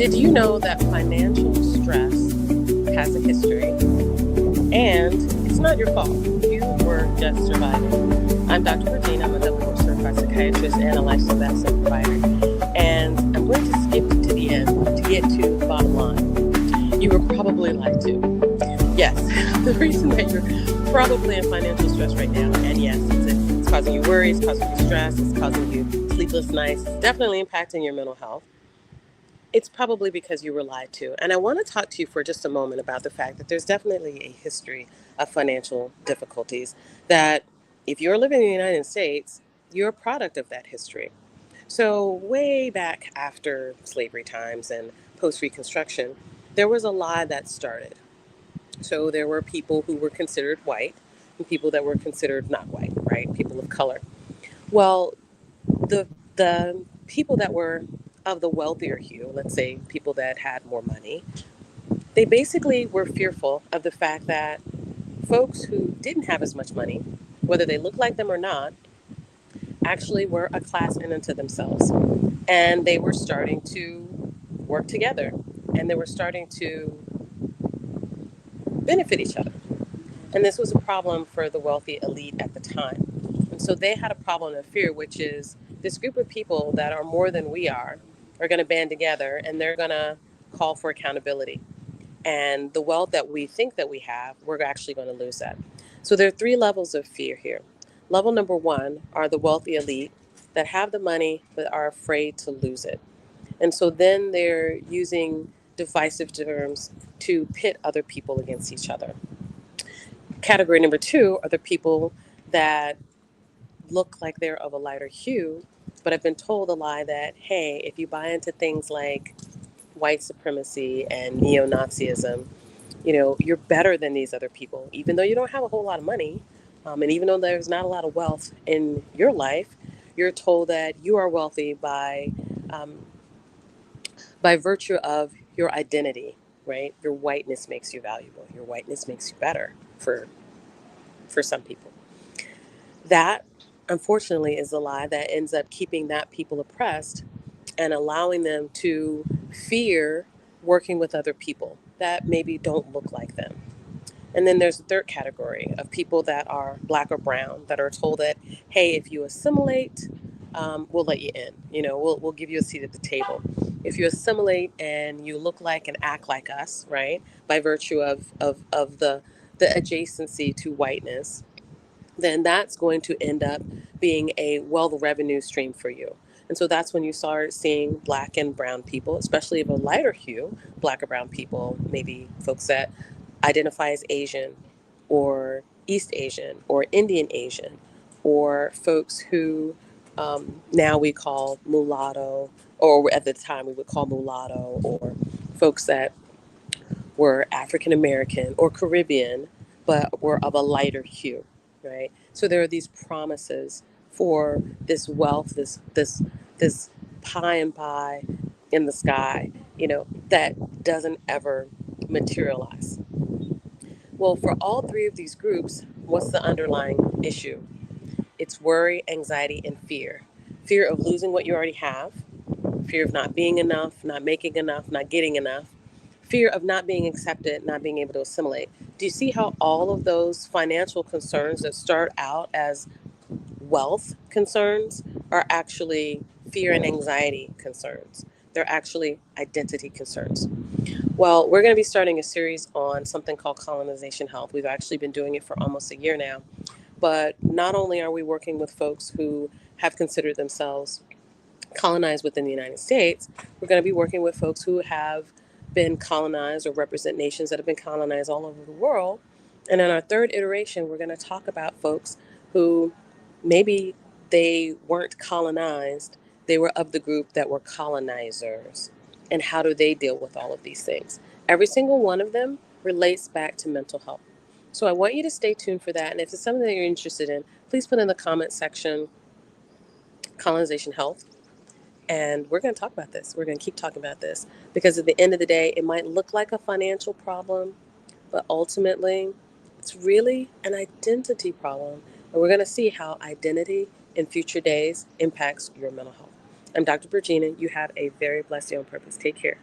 Did you know that financial stress has a history and it's not your fault? You were just surviving. I'm Dr. Regina. I'm a double board certified psychiatrist and a lifestyle medicine provider. And I'm going to skip to the end to get to the bottom line. You were probably lied to. Yes, the reason that you're probably in financial stress right now, and yes, it's causing you worry, it's causing you stress, it's causing you sleepless nights, it's definitely impacting your mental health. It's probably because you were lied to. And I want to talk to you for just a moment about the fact that there's definitely a history of financial difficulties, that if you're living in the United States, you're a product of that history. So, way back after slavery times and post Reconstruction, there was a lie that started. So, there were people who were considered white and people that were considered not white, right? People of color. Well, the people that were of the wealthier hue, let's say people that had more money, they basically were fearful of the fact that folks who didn't have as much money, whether they looked like them or not, actually were a class in unto themselves. And they were starting to work together and they were starting to benefit each other. And this was a problem for the wealthy elite at the time. And so they had a problem of fear, which is this group of people that are more than we are going to band together and they're going to call for accountability. And the wealth that we think that we have, we're actually going to lose that. So there are three levels of fear here. Level number one are the wealthy elite that have the money but are afraid to lose it. And so then they're using divisive terms to pit other people against each other. Category number two are the people that look like they're of a lighter hue, but have been told a lie that, hey, if you buy into things like white supremacy and neo-Nazism, you're better than these other people, even though you don't have a whole lot of money. And even though there's not a lot of wealth in your life, you're told that you are wealthy um, by virtue of your identity, right? Your whiteness makes you valuable. Your whiteness makes you better for some people. That, unfortunately, is a lie that ends up keeping that people oppressed and allowing them to fear working with other people that maybe don't look like them. And then there's a third category of people that are black or brown that are told that, hey, if you assimilate, we'll let you in. We'll give you a seat at the table. If you assimilate and you look like and act like us, right, by virtue of the adjacency to whiteness, then that's going to end up being a wealth revenue stream for you. And so that's when you start seeing black and brown people, especially of a lighter hue, black or brown people, maybe folks that identify as Asian or East Asian or Indian Asian, or folks who now we call mulatto, or at the time we would call mulatto, or folks that were African American or Caribbean, but were of a lighter hue, right? So there are these promises for this wealth, this pie and pie in the sky, that doesn't ever materialize. Well, for all three of these groups, what's the underlying issue? It's worry, anxiety, and fear. Fear of losing what you already have, fear of not being enough, not making enough, not getting enough, fear of not being accepted, not being able to assimilate. Do you see how all of those financial concerns that start out as wealth concerns are actually fear and anxiety concerns? They're actually identity concerns. Well, we're going to be starting a series on something called colonization health. We've actually been doing it for almost a year now. But not only are we working with folks who have considered themselves colonized within the United States, we're going to be working with folks who have been colonized or represent nations that have been colonized all over the world. And in our third iteration, we're going to talk about folks who maybe they weren't colonized, they were of the group that were colonizers. And how do they deal with all of these things? Every single one of them relates back to mental health. So I want you to stay tuned for that. And if it's something that you're interested in, please put in the comment section colonization health. And we're going to talk about this. We're going to keep talking about this because at the end of the day, it might look like a financial problem, but ultimately, it's really an identity problem. And we're going to see how identity in future days impacts your mental health. I'm Dr. Virginia. You have a very blessed day on purpose. Take care.